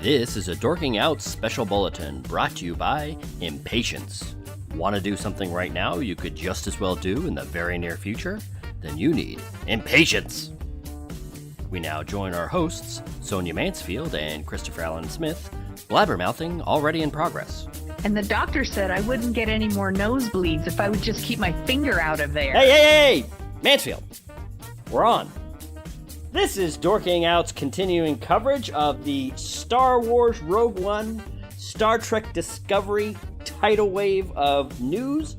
This is a Dorking Out special bulletin brought to you by Impatience. Want to do something right now you could just as well do in the very near future? Then you need Impatience. We now join our hosts, Sonia Mansfield and Christopher Allen Smith, blabbermouthing already in progress. And the doctor said I wouldn't get any more nosebleeds if I would just keep my finger out of there. Hey! Mansfield, we're on. This is Dorking Out's continuing coverage of the Star Wars Rogue One, Star Trek Discovery tidal wave of news.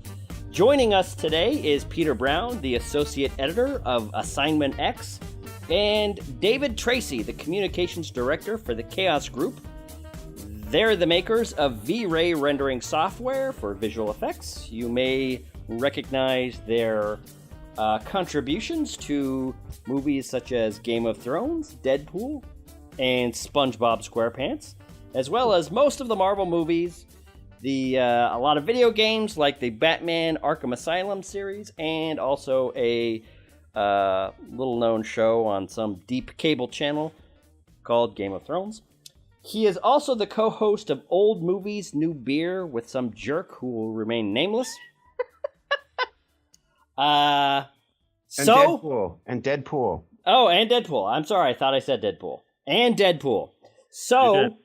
Joining us today is Peter Brown, the associate editor of Assignment X, and David Tracy, the communications director for the Chaos Group. They're the makers of V-Ray rendering software for visual effects. You may recognize their contributions to movies such as Game of Thrones, Deadpool, and SpongeBob SquarePants, as well as most of the Marvel movies, a lot of video games like the Batman Arkham Asylum series, and also a little-known show on some deep cable channel called Game of Thrones. He is also the co-host of Old Movies, New Beer with some jerk who will remain nameless. Deadpool. Oh, and Deadpool. I'm sorry, I thought I said Deadpool. And Deadpool. So,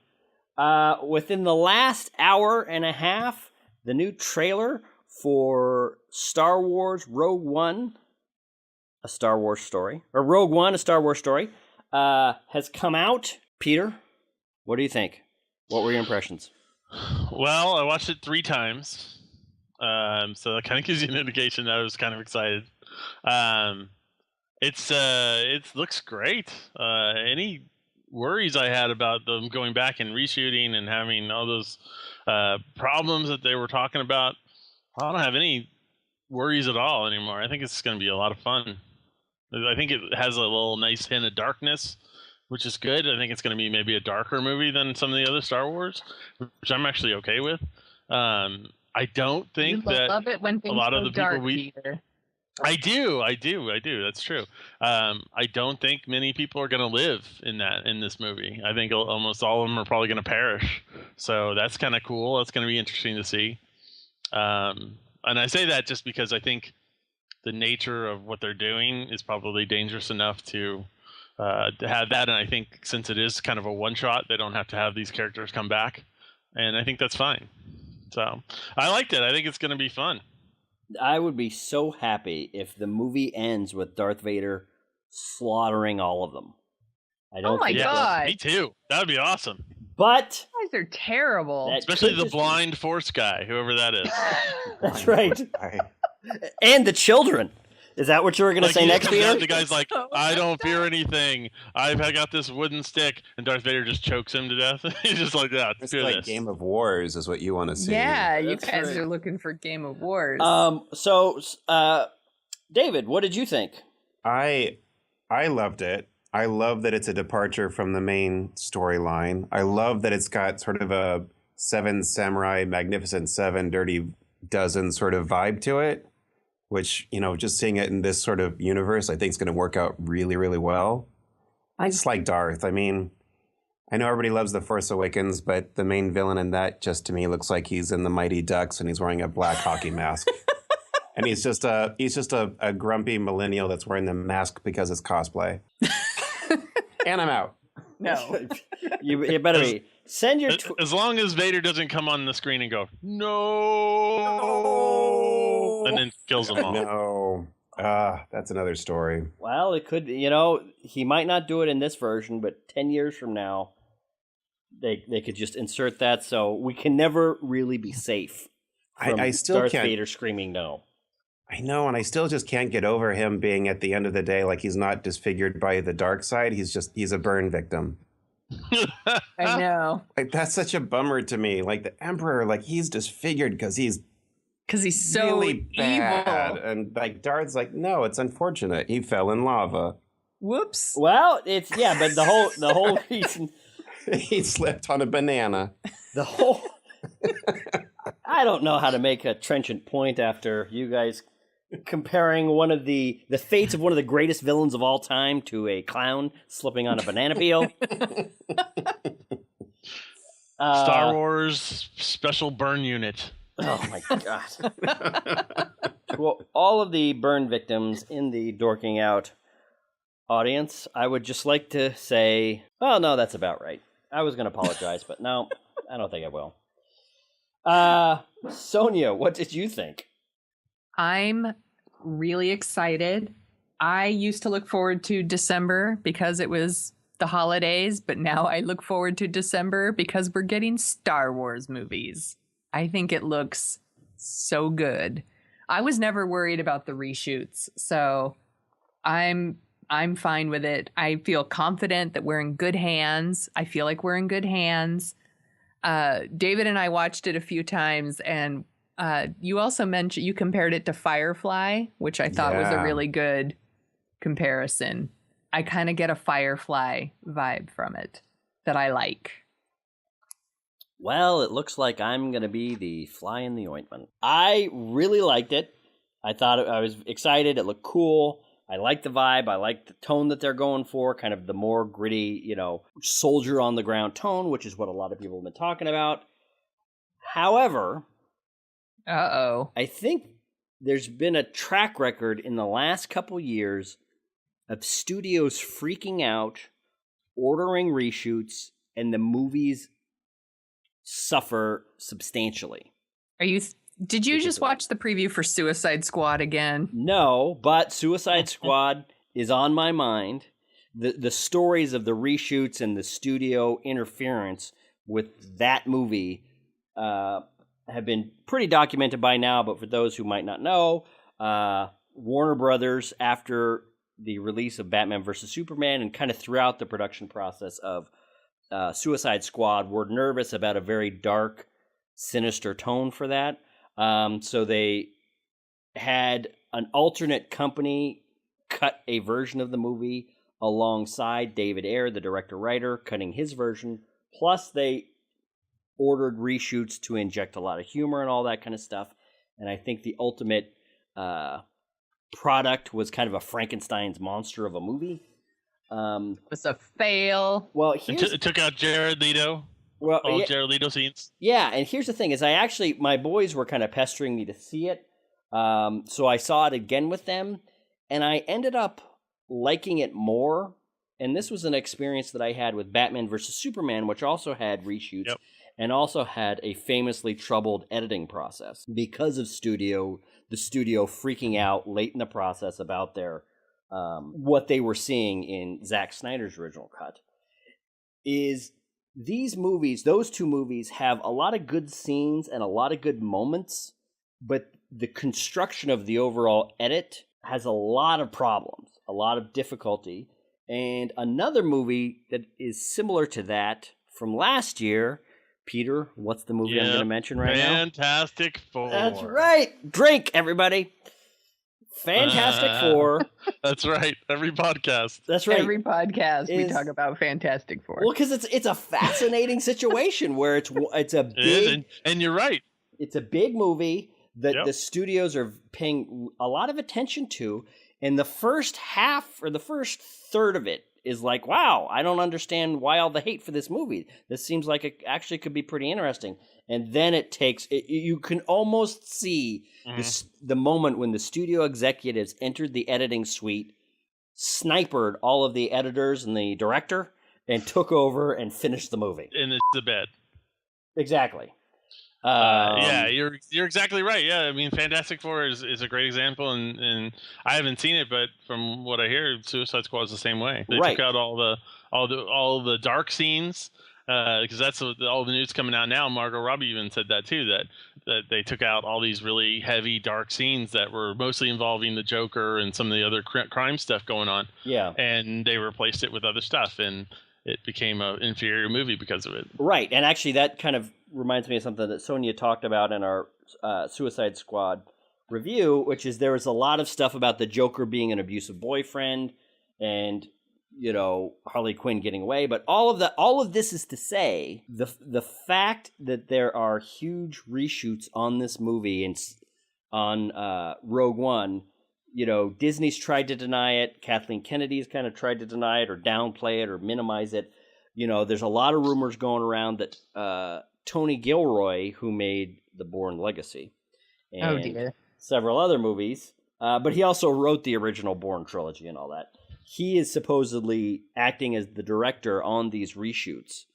within the last hour and a half, the new trailer for Star Wars Rogue One, a Star Wars story, has come out. Peter, what do you think? What were your impressions? Well, I watched it 3 times. So that kind of gives you an indication that I was kind of excited. It looks great. Any worries I had about them going back and reshooting and having all those problems that they were talking about, I don't have any worries at all anymore. I think it's going to be a lot of fun. I think it has a little nice hint of darkness, which is good. I think it's going to be maybe a darker movie than some of the other Star Wars, which I'm actually okay with. I don't think that love it when a lot of the dark, people Peter. I do. That's true. I don't think many people are going to live in this movie. I think almost all of them are probably going to perish. So that's kind of cool. That's going to be interesting to see. And I say that just because I think the nature of what they're doing is probably dangerous enough to have that. And I think since it is kind of a one-shot, they don't have to have these characters come back. And I think that's fine. So I liked it. I think it's going to be fun. I would be so happy if the movie ends with Darth Vader slaughtering all of them. Oh my God. Me too. That would be awesome. But you guys are terrible. Especially the blind Force guy, whoever that is. That's right. And the children. Is that what you were going to say next, Peter? The guy's like, I don't fear anything. I got this wooden stick, and Darth Vader just chokes him to death. He's just like, yeah, it's like this. Game of Wars is what you want to see. Yeah, you guys are looking for Game of Wars. So, David, what did you think? I loved it. I love that it's a departure from the main storyline. I love that it's got sort of a Seven Samurai, Magnificent Seven, Dirty Dozen sort of vibe to it. Which, just seeing it in this sort of universe, I think is going to work out really, really well. I just like Darth. I mean, I know everybody loves The Force Awakens, but the main villain in that just to me looks like he's in the Mighty Ducks and he's wearing a black hockey mask. And he's just a grumpy millennial that's wearing the mask because it's cosplay. And I'm out. No. You better be. Send your as long as Vader doesn't come on the screen and go, no, and then kills them all. No. That's another story. Well, it could, he might not do it in this version, but 10 years from now, they could just insert that, so we can never really be safe from I still Darth can't. Vader screaming no. I know, and I still just can't get over him being, at the end of the day, like he's not disfigured by the dark side. He's a burn victim. I know. Like, that's such a bummer to me. Like, the Emperor, like, he's disfigured because he's so really bad. evil. And, like, Darth's like, no, it's unfortunate. He fell in lava. Whoops. Well, but the whole reason... He slipped on a banana. I don't know how to make a trenchant point after you guys comparing one of the fates of one of the greatest villains of all time to a clown slipping on a banana peel. Star Wars Special Burn Unit. Oh my god. To all of the burn victims in the Dorking Out audience, I would just like to say, oh no, that's about right. I was going to apologize, but no, I don't think I will. Sonia, what did you think? I'm really excited. I used to look forward to December because it was the holidays, but now I look forward to December because we're getting Star Wars movies. I think it looks so good. I was never worried about the reshoots, so I'm fine with it. I feel confident that we're in good hands. I feel like we're in good hands. David and I watched it a few times, and you also mentioned you compared it to Firefly, which I thought was a really good comparison. I kind of get a Firefly vibe from it that I like. Well, it looks like I'm going to be the fly in the ointment. I really liked it. I thought I was excited. It looked cool. I like the vibe. I like the tone that they're going for, kind of the more gritty, soldier on the ground tone, which is what a lot of people have been talking about. However, I think there's been a track record in the last couple years of studios freaking out, ordering reshoots, and the movies suffer substantially. Did you just watch the preview for Suicide Squad again? No, but Suicide Squad is on my mind. The stories of the reshoots and the studio interference with that movie have been pretty documented by now, but for those who might not know, Warner Brothers, after the release of Batman vs. Superman and kind of throughout the production process of Suicide Squad, were nervous about a very dark, sinister tone for that. So they had an alternate company cut a version of the movie alongside David Ayer, the director-writer, cutting his version. Plus, they ordered reshoots to inject a lot of humor and all that kind of stuff. And I think the ultimate product was kind of a Frankenstein's monster of a movie. It was a fail. Well, it took out Jared Leto. Well, all Jared Leto scenes. Yeah, and here's the thing: is my boys were kind of pestering me to see it, so I saw it again with them, and I ended up liking it more. And this was an experience that I had with Batman vs. Superman, which also had reshoots and also had a famously troubled editing process because of the studio freaking out late in the process about their what they were seeing in Zack Snyder's original cut. Those two movies have a lot of good scenes and a lot of good moments, but the construction of the overall edit has a lot of problems, a lot of difficulty. And another movie that is similar to that from last year, Peter, what's the movie I'm going to mention right now? Fantastic Four. That's right. Drink, everybody. Fantastic Four. That's right. Every podcast. That's right. Every podcast we talk about Fantastic Four. Well, because it's a fascinating situation where it's a big and you're right. It's a big movie that the studios are paying a lot of attention to, and the first half or the first third of it is like, wow, I don't understand why all the hate for this movie. This seems like it actually could be pretty interesting. And then you can almost see the moment when the studio executives entered the editing suite, sniped all of the editors and the director, and took over and finished the movie. In the bed. Exactly. Yeah, you're exactly right. Yeah, I mean, Fantastic Four is a great example, and I haven't seen it, but from what I hear, Suicide Squad is the same way. They took out all the dark scenes because that's all the news coming out now. Margot Robbie even said that too, that they took out all these really heavy dark scenes that were mostly involving the Joker and some of the other crime stuff going on. Yeah, and they replaced it with other stuff, and it became an inferior movie because of it. Right, and actually that kind of reminds me of something that Sonia talked about in our Suicide Squad review, which is there was a lot of stuff about the Joker being an abusive boyfriend and, Harley Quinn getting away. But all of this is to say the fact that there are huge reshoots on this movie and on Rogue One. You know, Disney's tried to deny it. Kathleen Kennedy's kind of tried to deny it or downplay it or minimize it. You know, there's a lot of rumors going around that Tony Gilroy, who made The Bourne Legacy and several other movies, but he also wrote the original Bourne trilogy and all that. He is supposedly acting as the director on these reshoots.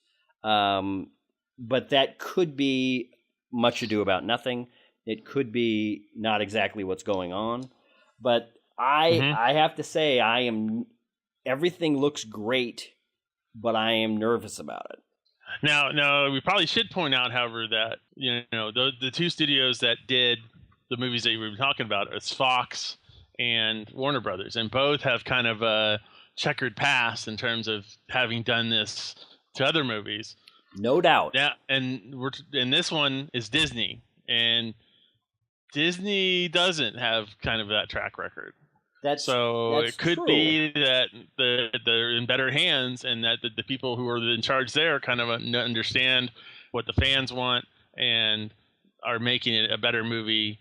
But that could be Much Ado About Nothing. It could be not exactly what's going on. But I have to say, everything looks great, but I am nervous about it. Now, we probably should point out, however, that the two studios that did the movies that you were talking about is Fox and Warner Brothers, and both have kind of a checkered past in terms of having done this to other movies. No doubt. Yeah, and this one is Disney, and Disney doesn't have kind of that track record. That's it could true. be that they're in better hands, and that the people who are in charge there kind of understand what the fans and are making it a better movie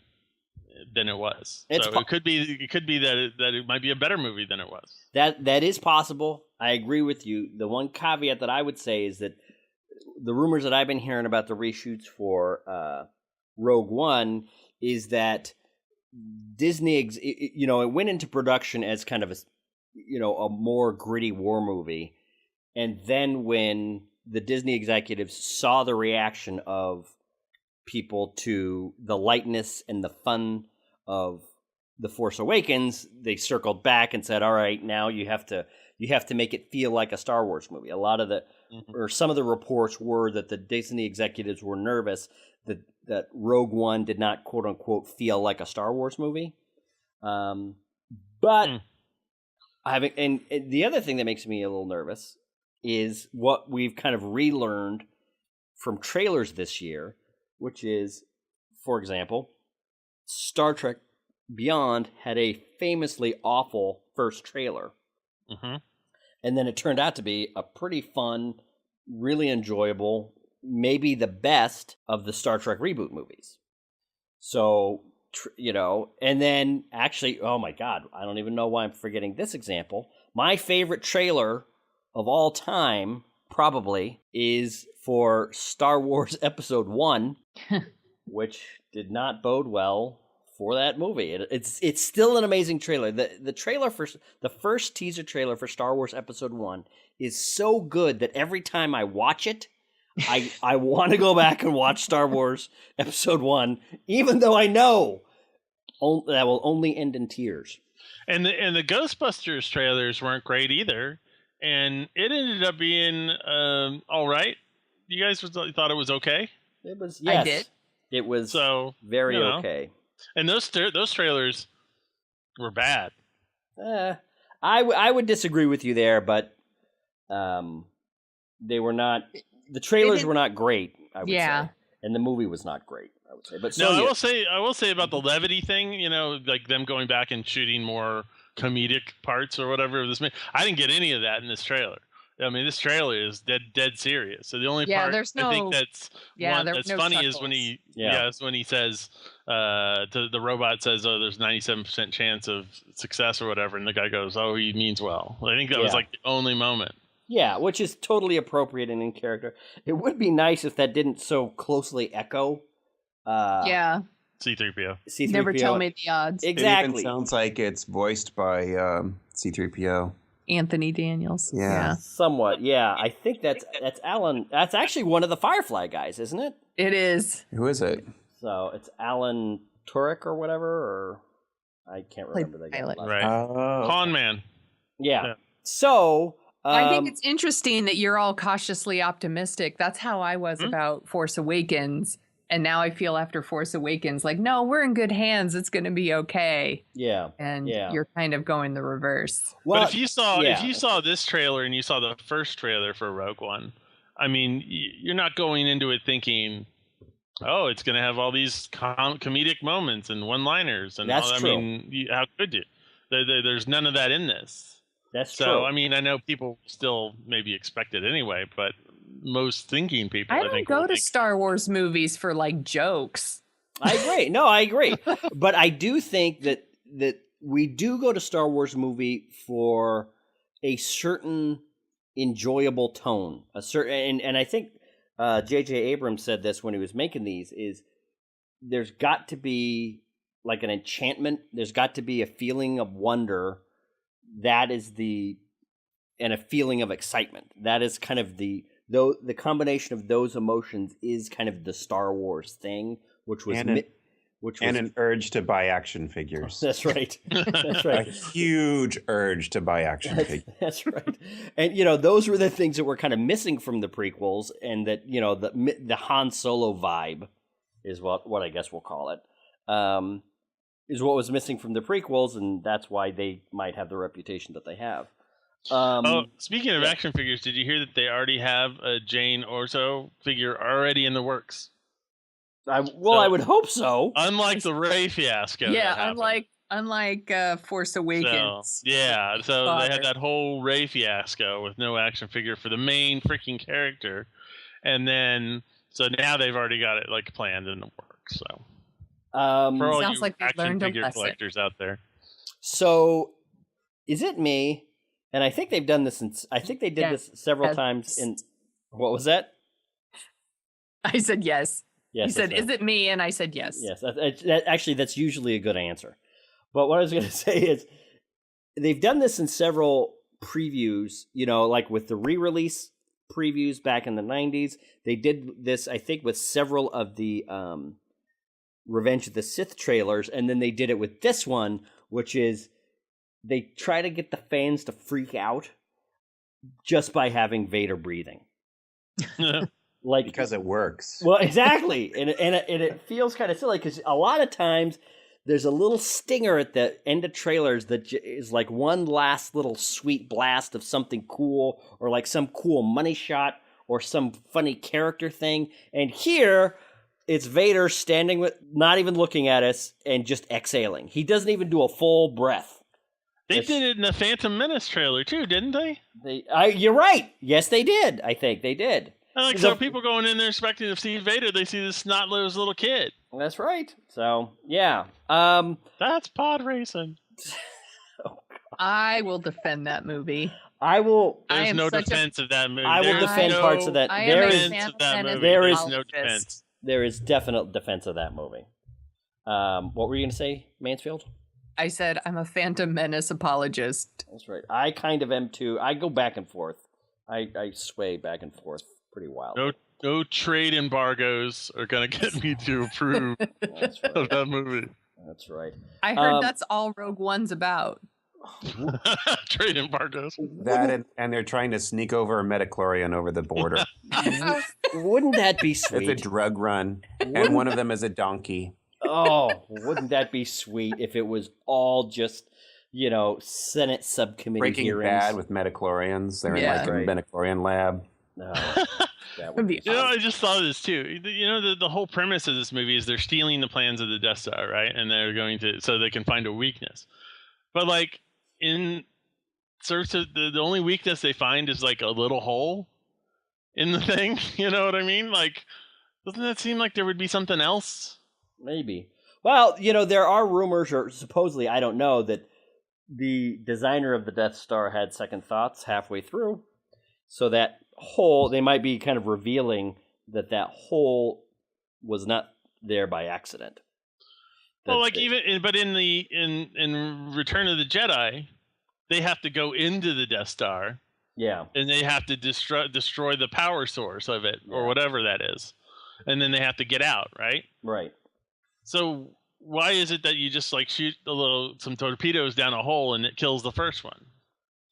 than it was. It could be that it might be a better movie than it was. That is possible. I agree with you. The one caveat that I would say is that the rumors that I've been hearing about the reshoots for Rogue One is that Disney, it went into production as kind of a more gritty war movie, and then when the Disney executives saw the reaction of people to the lightness and the fun of The Force Awakens, they circled back and said, all right, now you have to make it feel like a Star Wars movie. A lot of or some of the reports were that the Disney executives were nervous that Rogue One did not, quote unquote, feel like a Star Wars movie. But and the other thing that makes me a little nervous is what we've kind of relearned from trailers this year, which is, for example, Star Trek Beyond had a famously awful first trailer. And then it turned out to be a pretty fun, really enjoyable, maybe the best of the Star Trek reboot movies. So, and then actually, oh my God, I don't even know why I'm forgetting this example. My favorite trailer of all time probably is for Star Wars Episode 1, which did not bode well for that movie. It's still an amazing trailer. The trailer for the first teaser trailer for Star Wars Episode 1 is so good that every time I watch it, I want to go back and watch Star Wars Episode 1, even though I know that will only end in tears. And the Ghostbusters trailers weren't great either, and it ended up being all right. You guys thought it was okay? It was. Yes, I did. It was very okay. And those trailers were bad. I would disagree with you there, but they were not. The trailers were not great, I would say, and the movie was not great, I would say. But I will say about the levity thing, like them going back and shooting more comedic parts or whatever of this. I didn't get any of that in this trailer. I mean, this trailer is dead serious. So the only part I think that's funny is when he says the robot says, "Oh, there's 97% chance of success" or whatever, and the guy goes, "Oh, he means well." I think that was like the only moment. Yeah, which is totally appropriate and in character. It would be nice if that didn't so closely echo. C-3PO. Never tell me the odds. Exactly. It even sounds like it's voiced by C-3PO. Anthony Daniels. Yeah. Somewhat, yeah. I think that's Alan. That's actually one of the Firefly guys, isn't it? It is. Who is it? So it's Alan Turek or whatever, or I can't remember that guy. Right. Con Man. Yeah. So I think it's interesting that you're all cautiously optimistic. That's how I was about Force Awakens. And now I feel after Force Awakens, like, no, we're in good hands. It's going to be okay. Yeah. And you're kind of going the reverse. Well, but if you saw this trailer and you saw the first trailer for Rogue One, I mean, you're not going into it thinking, oh, it's going to have all these comedic moments and one-liners. And that's true. I mean, how could you? There's none of that in this. That's true. So, I mean, I know people still maybe expect it anyway, but most thinking people, I think, go to Star Wars movies for like jokes. I agree. No, I agree. But I do think that we do go to Star Wars movie for a certain enjoyable tone, a certain, and I think J.J. Abrams said this when he was making these, is there's got to be like an enchantment. There's got to be a feeling of wonder. That is and a feeling of excitement. That is kind of the combination of those emotions is kind of the Star Wars thing, which was an urge to buy action figures. That's right. That's right. A huge urge to buy action figures. That's right. And those were the things that were kind of missing from the prequels, and that the Han Solo vibe is what I guess we'll call it. Is what was missing from the prequels, and that's why they might have the reputation that they have. Speaking of action figures, did you hear that they already have a Jane Orso figure already in the works? I would hope so. Unlike the Rey fiasco. Yeah, unlike Force Awakens. So they had that whole Rey fiasco with no action figure for the main freaking character, and then now they've already got it like planned in the works. So for all sounds you like action figure collectors out there. So is it me? And I think they've done this. I think they did this several times. In what was that? I said yes. Yes, you said, "Is it me?" And I said yes. Yes. Actually, that's usually a good answer. But what I was going to say is they've done this in several previews. Like with the re-release previews back in the 90s. They did this, I think, with several of the Revenge of the Sith trailers, and then they did it with this one, which is they try to get the fans to freak out just by having Vader breathing. Because it works. Well, exactly. and it feels kind of silly because a lot of times there's a little stinger at the end of trailers that is like one last little sweet blast of something cool, or like some cool money shot or some funny character thing. And here it's Vader standing with, not even looking at us, and just exhaling. He doesn't even do a full breath. They did it in the Phantom Menace trailer too, didn't they? You're right. Yes, they did. I think they did. And so people going in there expecting to see Vader, they see this snot-nosed little kid. That's right. So, yeah. That's pod racing. I will defend that movie. I will. There's no defense of that movie. I will defend parts of that. There is no defense. There is definite defense of that movie. What were you going to say, Mansfield? I said I'm a Phantom Menace apologist. That's right. I kind of am too. I go back and forth. I sway back and forth pretty wildly. No trade embargoes are going to get me to approve of that movie. That's right. I heard that's all Rogue One's about. Trade embargoes. That and they're trying to sneak over a metachlorian over the border. Wouldn't that be sweet? It's a drug run, and one of them is a donkey. Oh, wouldn't that be sweet if it was all just, Senate subcommittee Breaking hearings? Bad with metachlorians. They're in like a metachlorian lab. No, that would be. I just thought of this too. The whole premise of this movie is they're stealing the plans of the Death Star, right? And they're going to, so they can find a weakness. But like in search of the only weakness they find is like a little hole in the thing. You know what I mean? Like, doesn't that seem like there would be something else? Maybe. Well, there are rumors, or supposedly, I don't know, that the designer of the Death Star had second thoughts halfway through. So that hole, they might be kind of revealing that hole was not there by accident. Well, like but in Return of the Jedi, they have to go into the Death Star. Yeah. And they have to destroy the power source of it, or whatever that is. And then they have to get out, right? Right. So why is it that you just like shoot some torpedoes down a hole and it kills the first one?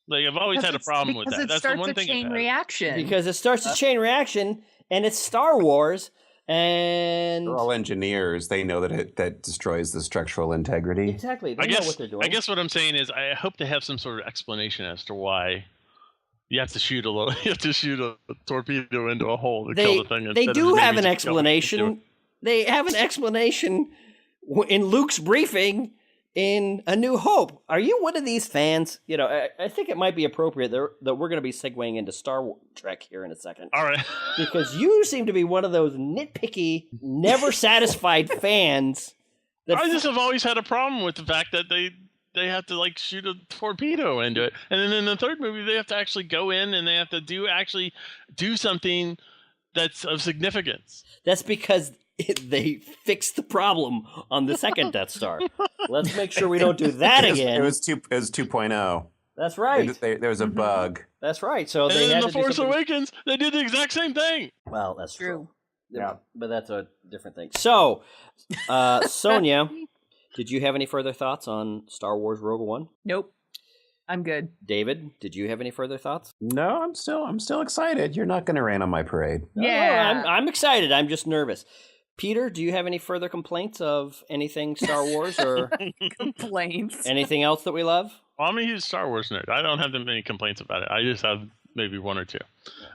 Like I've always had a problem with that. That's the one thing. Chain reaction. Because it starts a chain reaction, and it's Star Wars, and they're all engineers. They know that destroys the structural integrity. Exactly. They know what they're doing. I guess what I'm saying is I hope they have some sort of explanation as to why you have to shoot a torpedo into a hole to kill the thing. They do have an explanation. They have an explanation in Luke's briefing in A New Hope. Are you one of these fans? You know, I think it might be appropriate that we're going to be segueing into Star Trek here in a second. All right. Because you seem to be one of those nitpicky, never satisfied fans. I just have always had a problem with the fact that they have to like shoot a torpedo into it, and then in the third movie they have to actually go in and they have to do something that's of significance. That's because they fixed the problem on the second Death Star. Let's make sure we don't do that again. It was 2.0. That's right. There was a bug. That's right. So And they then had in The to do Force something- Awakens, they did the exact same thing. Well, that's true. Yeah. But that's a different thing. So, Sonia, did you have any further thoughts on Star Wars Rogue One? Nope. I'm good. David, did you have any further thoughts? No, I'm still excited. You're not going to rain on my parade. Yeah. No, I'm excited. I'm just nervous. Peter, do you have any further complaints of anything Star Wars or Complaints. anything else that we love? Well, I'm a huge Star Wars nerd. I don't have that many complaints about it. I just have maybe one or two.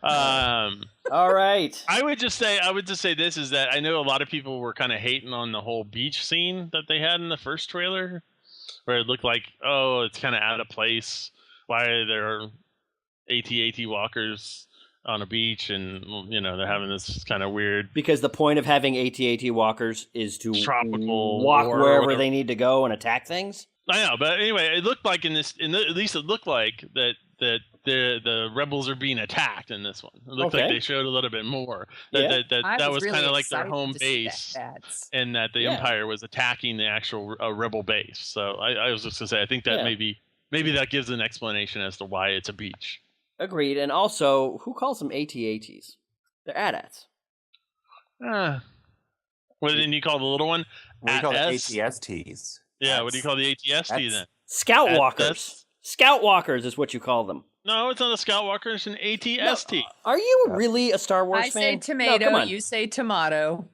All right. I would just say this is that I know a lot of people were kind of hating on the whole beach scene that they had in the first trailer, where it looked like, oh, it's kind of out of place. Why are there AT-AT walkers on a beach, and you know they're having this kind of weird Because the point of having AT-AT walkers is to tropical walk war or wherever whatever. they need to go and attack things. I know, but anyway, it looked like at least it looked like that the rebels are being attacked in this one. It looked like Okay. they showed a little bit more. Yeah. That was really kind of like their excited home to see base, that. and that the Yeah. Empire was attacking the actual rebel base. So I was just gonna say, I think that Yeah. maybe that gives an explanation as to why it's a beach. Agreed. And also, who calls them AT-ATs? They're AT-ATs. What didn't you call the little one? What do you call it? ATS? ATSTs. Yeah, what do you call the ATST that's- then? Scout At- walkers. that's- Scout walkers is what you call them. No, it's not a Scout Walker. It's an ATST. Are you really a Star Wars I fan? say No, tomato, come on. you say tomato.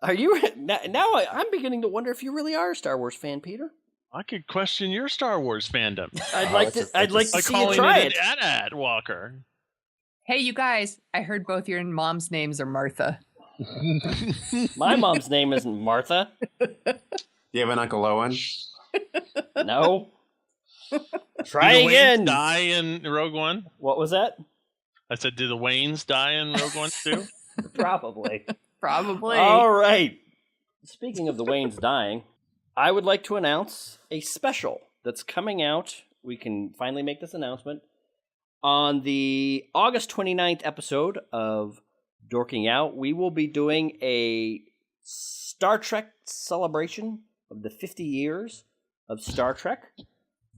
Are you now? I'm beginning to wonder if you really are a Star Wars fan, Peter. I could question your Star Wars fandom I'd Oh, like it's to. a- I'd it's a- like to by see you calling try it it. an AT-AT Walker. Hey, you guys, I heard both your mom's names are Martha. My mom's name isn't Martha. Do you have an Uncle Owen? No. Try Did the again. Waynes die in Rogue One? What was that? I said, did the Waynes die in Rogue One too? Probably. Probably. All right. Speaking of the Waynes dying, I would like to announce a special that's coming out. We can finally make this announcement. On the August 29th episode of Dorking Out, we will be doing a Star Trek celebration of the 50 years of Star Trek.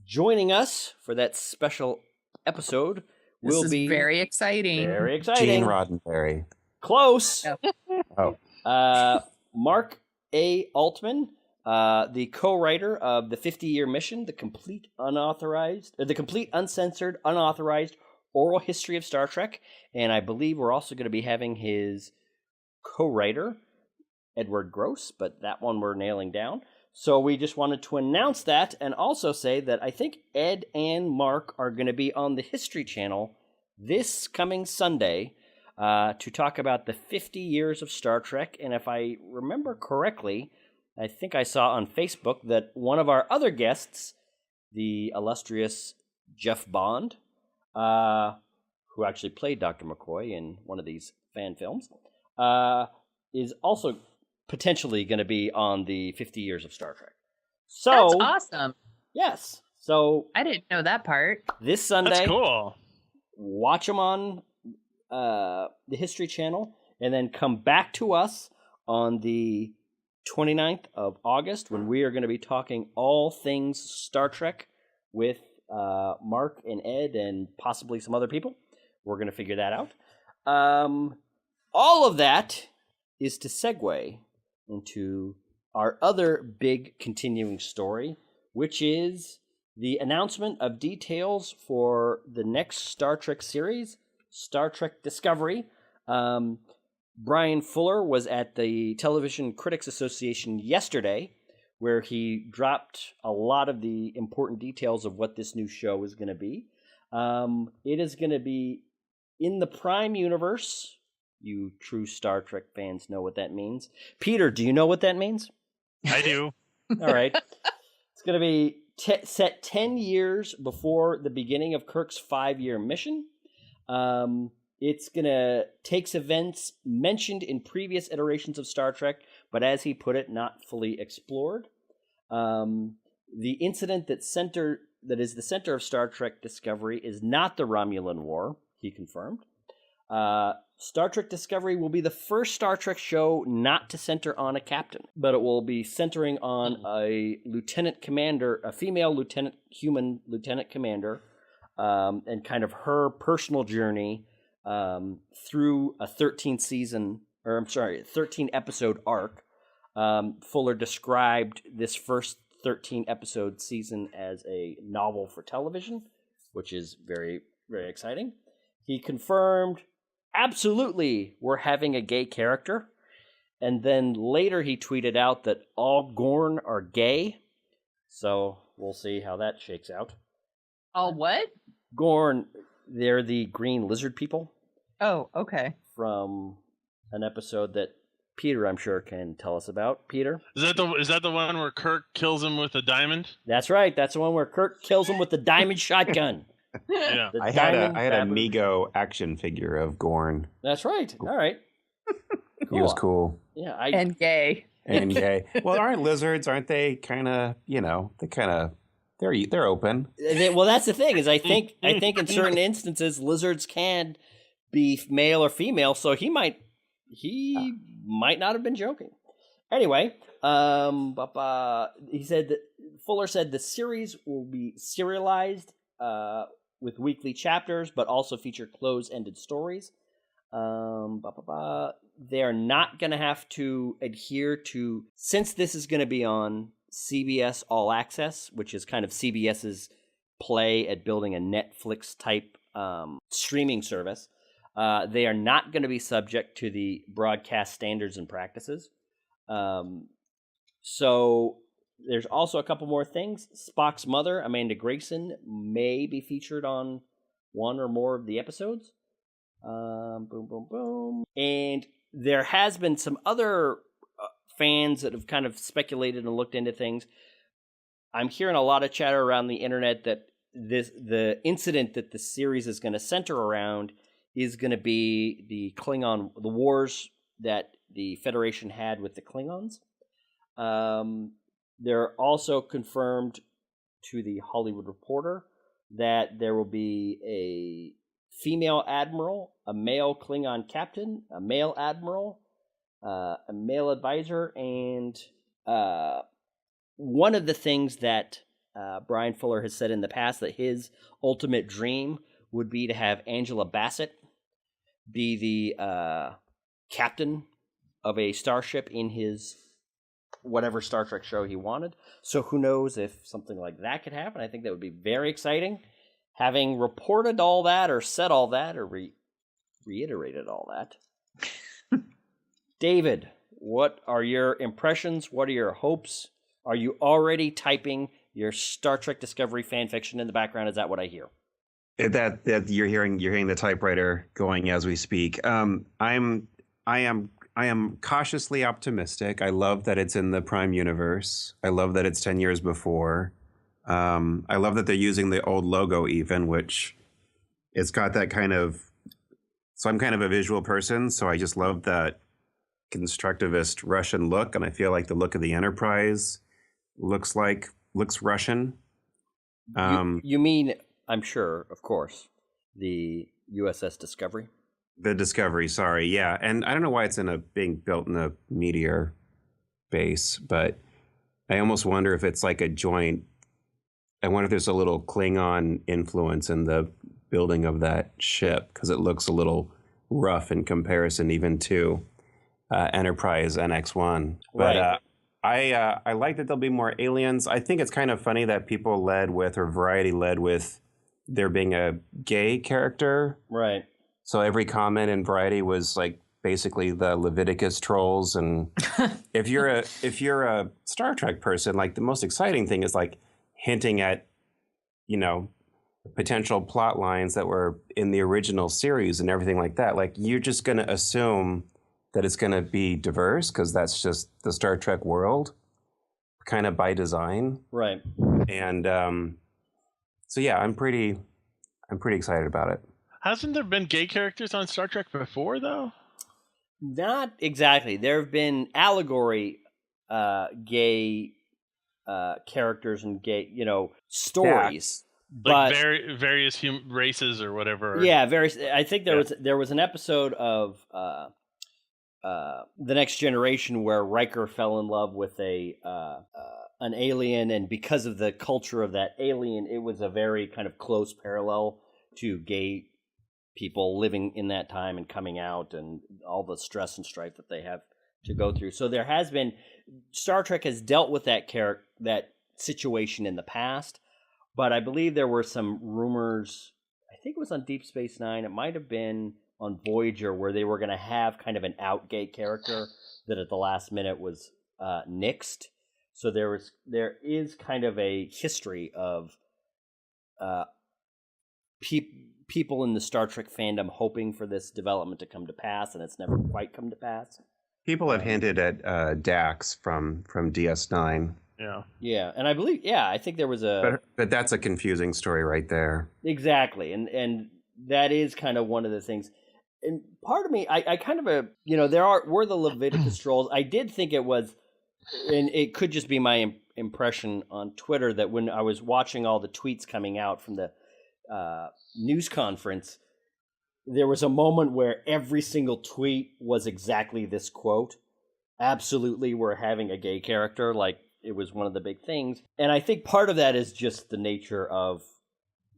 Joining us for that special episode This will is be very exciting. very exciting. Gene Roddenberry. Close. No. Oh, Mark A. Altman, the co-writer of the 50-year mission, the complete uncensored, unauthorized oral history of Star Trek, and I believe we're also going to be having his co-writer, Edward Gross, but that one we're nailing down. So we just wanted to announce that and also say that I think Ed and Mark are going to be on the History Channel this coming Sunday to talk about the 50 years of Star Trek. And if I remember correctly, I think I saw on Facebook that one of our other guests, the illustrious Jeff Bond, who actually played Dr. McCoy in one of these fan films, is also potentially going to be on the 50 years of Star Trek. So, That's awesome. yes. So I didn't know that part. this Sunday, That's cool. watch them on the History Channel, and then come back to us on the 29th of August when we are going to be talking all things Star Trek with Mark and Ed and possibly some other people. We're going to figure that out. All of that is to segue into our other big continuing story, which is the announcement of details for the next Star Trek series, Star Trek Discovery. Brian Fuller was at the Television Critics Association yesterday, where he dropped a lot of the important details of what this new show is going to be. It is going to be in the Prime universe. You true Star Trek fans know what that means. Peter, do you know what that means? I do. All right. It's going to be set 10 years before the beginning of Kirk's 5-year mission. It's going to takes events mentioned in previous iterations of Star Trek, but as he put it, not fully explored. The incident that is the center of Star Trek Discovery is not the Romulan War, he confirmed. Star Trek Discovery will be the first Star Trek show not to center on a captain, but it will be centering on a lieutenant commander, a female human lieutenant commander, and kind of her personal journey through a 13 episode arc. Fuller described this first 13 episode season as a novel for television, which is very, very exciting. He confirmed, absolutely, we're having a gay character. And then later he tweeted out that all Gorn are gay. So we'll see how that shakes out. All what? Gorn, they're the green lizard people. Oh, okay. From an episode that Peter, I'm sure, can tell us about. Peter? Is that the one where Kirk kills him with a diamond? That's right. That's the one where Kirk kills him with the diamond shotgun. Yeah. I had a Mego action figure of Gorn. That's right. All right. Cool. He was cool. Yeah. And gay. And gay. Well, aren't lizards, aren't they kind of, they're open. Well, that's the thing is I think in certain instances lizards can be male or female, so he might not have been joking. Anyway, he said that Fuller said the series will be serialized with weekly chapters, but also feature close-ended stories. They're not going to have to adhere to, since this is going to be on CBS All Access, which is kind of CBS's play at building a Netflix-type streaming service. They are not going to be subject to the broadcast standards and practices. So there's also a couple more things. Spock's mother, Amanda Grayson, may be featured on one or more of the episodes. Boom, boom, boom. And there has been some other fans that have kind of speculated and looked into things. I'm hearing a lot of chatter around the internet that the incident that the series is going to center around is going to be the wars that the Federation had with the Klingons. They're also confirmed to the Hollywood Reporter that there will be a female admiral, a male Klingon captain, a male admiral, a male advisor, and one of the things that Brian Fuller has said in the past that his ultimate dream would be to have Angela Bassett be the captain of a starship in his whatever Star Trek show he wanted. So who knows if something like that could happen. I think that would be very exciting. Having reported all that or said all that or reiterated all that. David, what are your impressions? What are your hopes? Are you already typing your Star Trek Discovery fan fiction in the background? Is that what I hear? That you're hearing the typewriter going as we speak. I am cautiously optimistic. I love that it's in the Prime universe. I love that it's 10 years before. I love that they're using the old logo even, which it's got that kind of, so I'm kind of a visual person. So I just love that constructivist Russian look. And I feel like the look of the Enterprise looks Russian. You mean, I'm sure, of course, the USS Discovery? The Discovery, sorry. Yeah. And I don't know why it's being built in a meteor base, but I almost wonder if it's like a joint. I wonder if there's a little Klingon influence in the building of that ship, because it looks a little rough in comparison even to Enterprise NX-1. But right. I like that there'll be more aliens. I think it's kind of funny that people Variety led with there being a gay character. Right. So every comment in Variety was like basically the Leviticus trolls. And if you're a Star Trek person, like the most exciting thing is like hinting at, potential plot lines that were in the original series and everything like that. Like you're just going to assume that it's going to be diverse because that's just the Star Trek world. kind of by design. Right. And so yeah, I'm pretty excited about it. Hasn't there been gay characters on Star Trek before, though? Not exactly. There have been allegory gay characters and gay, stories. Like But various races or whatever. yeah, I think there was an episode of The Next Generation where Riker fell in love with an alien, and because of the culture of that alien, it was a very kind of close parallel to gay people living in that time and coming out and all the stress and strife that they have to go through. So there has been Star Trek has dealt with that situation in the past, but I believe there were some rumors. I think it was on Deep Space Nine. It might have been on Voyager where they were going to have kind of an out gay character that at the last minute was nixed. So there is kind of a history of people in the Star Trek fandom hoping for this development to come to pass, and it's never quite come to pass. People have hinted at Dax from DS9. Yeah, and I believe, I think there was but that's a confusing story right there. Exactly, and that is kind of one of the things. And part of me, I kind of were the Leviticus trolls. I did think it was, and it could just be my impression on Twitter that when I was watching all the tweets coming out from the news conference, there was a moment where every single tweet was exactly this quote. Absolutely, we're having a gay character. Like, it was one of the big things. And I think part of that is just the nature of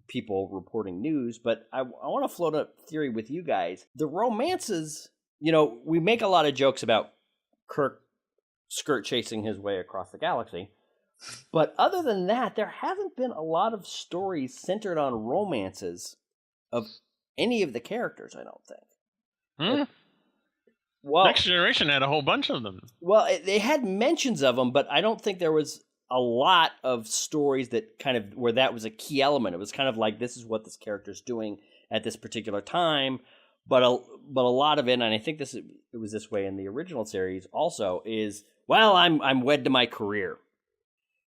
people reporting news. But I want to float a theory with you guys. The romances, we make a lot of jokes about Kirk skirt chasing his way across the galaxy. But other than that, there hasn't been a lot of stories centered on romances of any of the characters, I don't think. Well, Next Generation had a whole bunch of them. Well, they had mentions of them, but I don't think there was a lot of stories that kind of where that was a key element. It was kind of like, this is what this character's doing at this particular time. But a lot of it, and I think it was this way in the original series also, is, well, I'm wed to my career.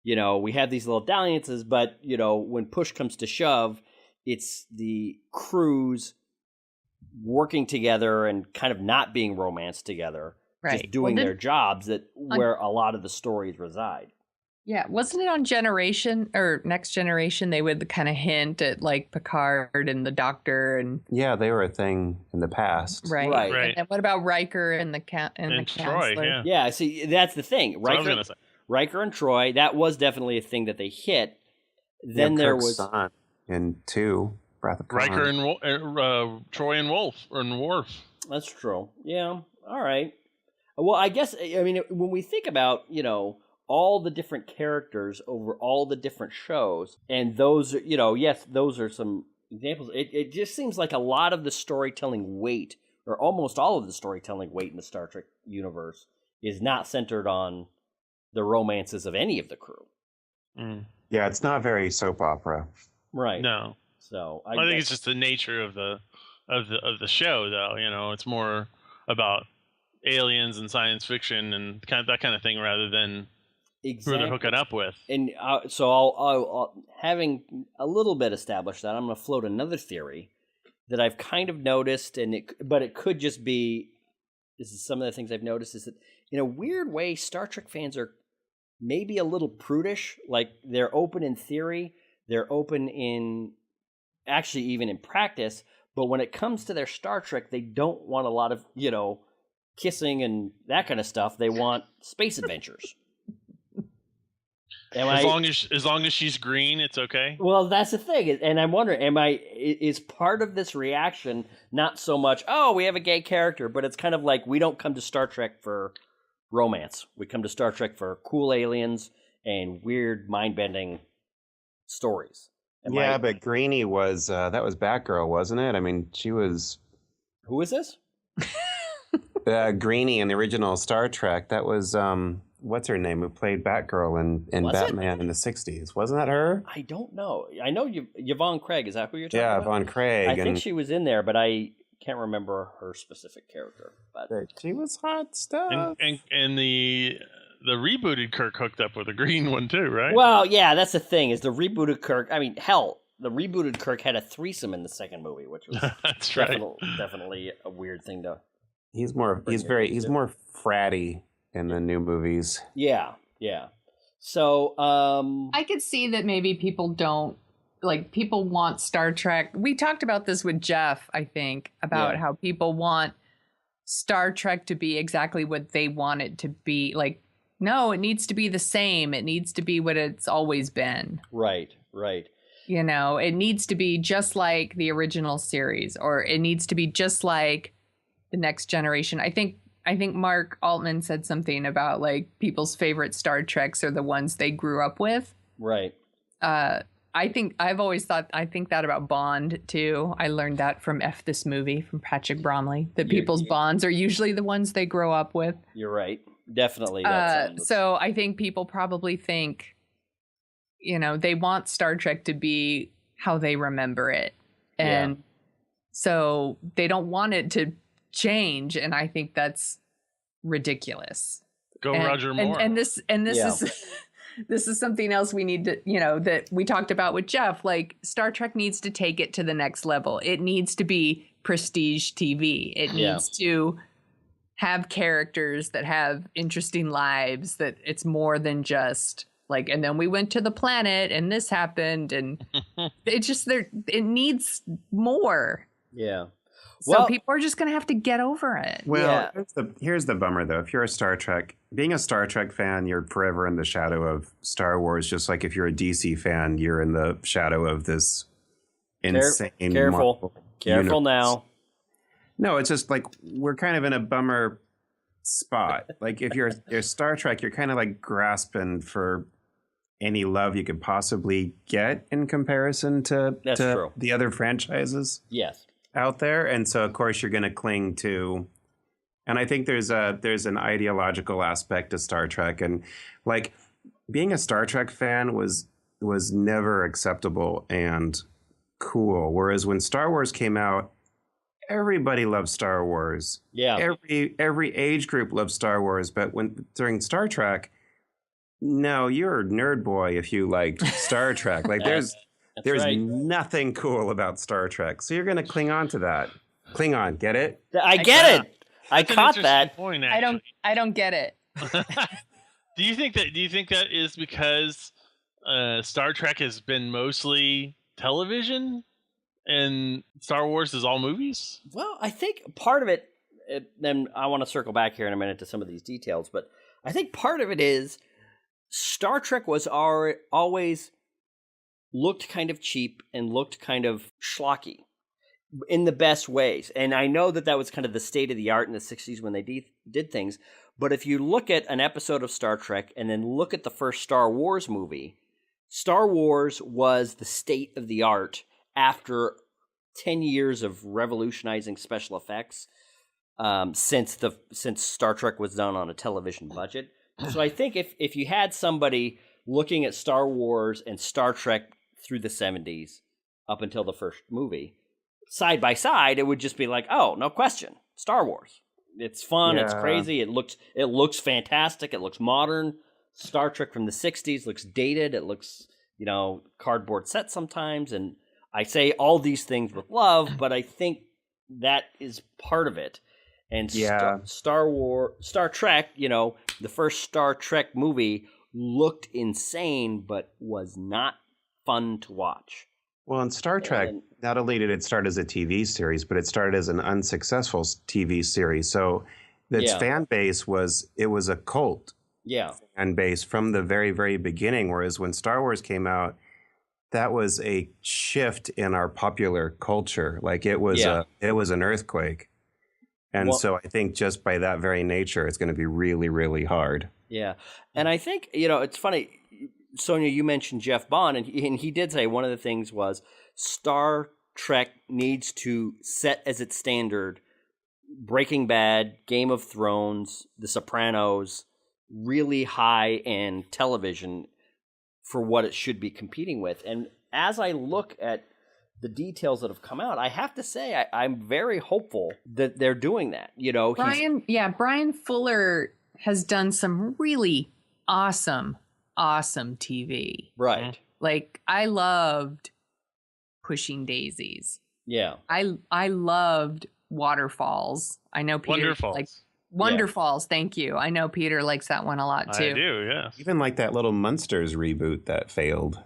We have these little dalliances, but, when push comes to shove, it's the crews working together and kind of not being romanced together, right, just doing their jobs, where a lot of the stories reside. Yeah, wasn't it on Generation or Next Generation? They would kind of hint at like Picard and the Doctor, and they were a thing in the past, right? Right. And what about Riker and the Troy? counselor? Yeah. See, that's the thing. Riker and Troy. That was definitely a thing that they hit. Then there was son in 2, Wrath of Khan. Riker and Troy and Worf. That's true. Yeah. All right. Well, I guess when we think about all the different characters over all the different shows, and those yes, those are some examples. It just seems like a lot of the storytelling weight, or almost all of the storytelling weight in the Star Trek universe, is not centered on the romances of any of the crew. Yeah, it's not very soap opera. Right. No. So I think it's just the nature of the show, though. It's more about aliens and science fiction and that kind of thing, rather than who they're hooking up with. And so I'll having a little bit established that, I'm going to float another theory that I've kind of noticed, but it could just be, this is some of the things I've noticed, is that in a weird way, Star Trek fans are maybe a little prudish. Like, they're open in theory, they're open in actually even in practice, but when it comes to their Star Trek, they don't want a lot of kissing and that kind of stuff. They want space adventures. As long as she's green, it's okay. Well, that's the thing, and I'm wondering, is part of this reaction not so much, oh, we have a gay character, but it's kind of like, we don't come to Star Trek for romance. We come to Star Trek for cool aliens and weird mind-bending stories. But Greenie was that was Batgirl, wasn't it? I mean, she was. Who is this? Greenie in the original Star Trek. That was what's her name, who played Batgirl in Batman in the 60s. Wasn't that her? I don't know. I know Yvonne Craig. Is that who you're talking about? Yeah, Yvonne Craig. I think she was in there, but I can't remember her specific character. But she was hot stuff. And the the rebooted Kirk hooked up with a green one too, right? Well, yeah, that's the thing, is the rebooted Kirk, I mean, hell, the rebooted Kirk had a threesome in the second movie, which was That's definitely a weird thing to... He's more fratty in the new movies. Yeah. So, I could see that maybe people don't, like, people want Star Trek. We talked about this with Jeff, I think, about how people want Star Trek to be exactly what they want it to be. Like, no, it needs to be the same. It needs to be what it's always been. Right. You know, it needs to be just like the original series, or it needs to be just like the Next Generation. I think Mark Altman said something about, like, people's favorite Star Treks are the ones they grew up with. Right. I think that about Bond too. I learned that from This Movie from Patrick Bromley, that people's bonds are usually the ones they grow up with. You're right. Definitely. So I think people probably think, you know, they want Star Trek to be how they remember it. And so they don't want it to change. And I think that's ridiculous. Roger Moore. And this is this is something else we need to, you know, that we talked about with Jeff. Like, Star Trek needs to take it to the next level. It needs to be prestige TV. It needs to have characters that have interesting lives, that it's more than just like, and then we went to the planet and this happened, and it needs more. Yeah. So people are just going to have to get over it. Well, here's the bummer, though. If you're being a Star Trek fan, you're forever in the shadow of Star Wars. Just like if you're a DC fan, you're in the shadow of this insane Careful universe. Now. No, it's just like we're kind of in a bummer spot. Like if you're Star Trek, you're kind of like grasping for any love you could possibly get in comparison to the other franchises. Yes. Out there, and so of course you're going to cling to, and I think there's an ideological aspect to Star Trek, and like being a Star Trek fan was never acceptable and cool, whereas when Star Wars came out, everybody loved Star Wars. Every age group loved Star Wars, but during Star Trek, no, you're a nerd boy if you liked Star Trek. Like there's nothing cool about Star Trek. So you're going to cling on to that. Cling on. Get it? I get it. I caught that. Point, I don't get it. Do you think that is because Star Trek has been mostly television and Star Wars is all movies? Well, I think part of it, then I want to circle back here in a minute to some of these details, but I think part of it is Star Trek was always looked kind of cheap and looked kind of schlocky in the best ways. And I know that was kind of the state of the art in the 60s when they did things. But if you look at an episode of Star Trek and then look at the first Star Wars movie, Star Wars was the state of the art after 10 years of revolutionizing special effects since Star Trek was done on a television budget. So I think if you had somebody looking at Star Wars and Star Trek through the 70s up until the first movie, side by side, it would just be like, oh, no question, Star Wars. It's fun, it's crazy, it looks fantastic, it looks modern. Star Trek from the 60s looks dated, it looks, you know, cardboard set sometimes, and I say all these things with love, but I think that is part of it. And Star Trek, you know, the first Star Trek movie looked insane, but was not fun to watch. Well, in Star Trek, not only did it start as a TV series, but it started as an unsuccessful TV series. So its fan base was a cult fan base from the very, very beginning. Whereas when Star Wars came out, that was a shift in our popular culture. Like it was an earthquake. And so I think just by that very nature, it's going to be really, really hard. Yeah. And I think, you know, it's funny, Sonia, you mentioned Jeff Bond, and he did say one of the things was Star Trek needs to set as its standard Breaking Bad, Game of Thrones, The Sopranos, really high-end television for what it should be competing with. And as I look at the details that have come out, I have to say I'm very hopeful that they're doing that. You know, Brian Fuller has done some really awesome, awesome TV. Right. Like, I loved Pushing Daisies. Yeah. I loved Waterfalls. I know Peter like Wonderfalls. Thank you. I know Peter likes that one a lot too. I do, yeah. Even like that little Munsters reboot that failed.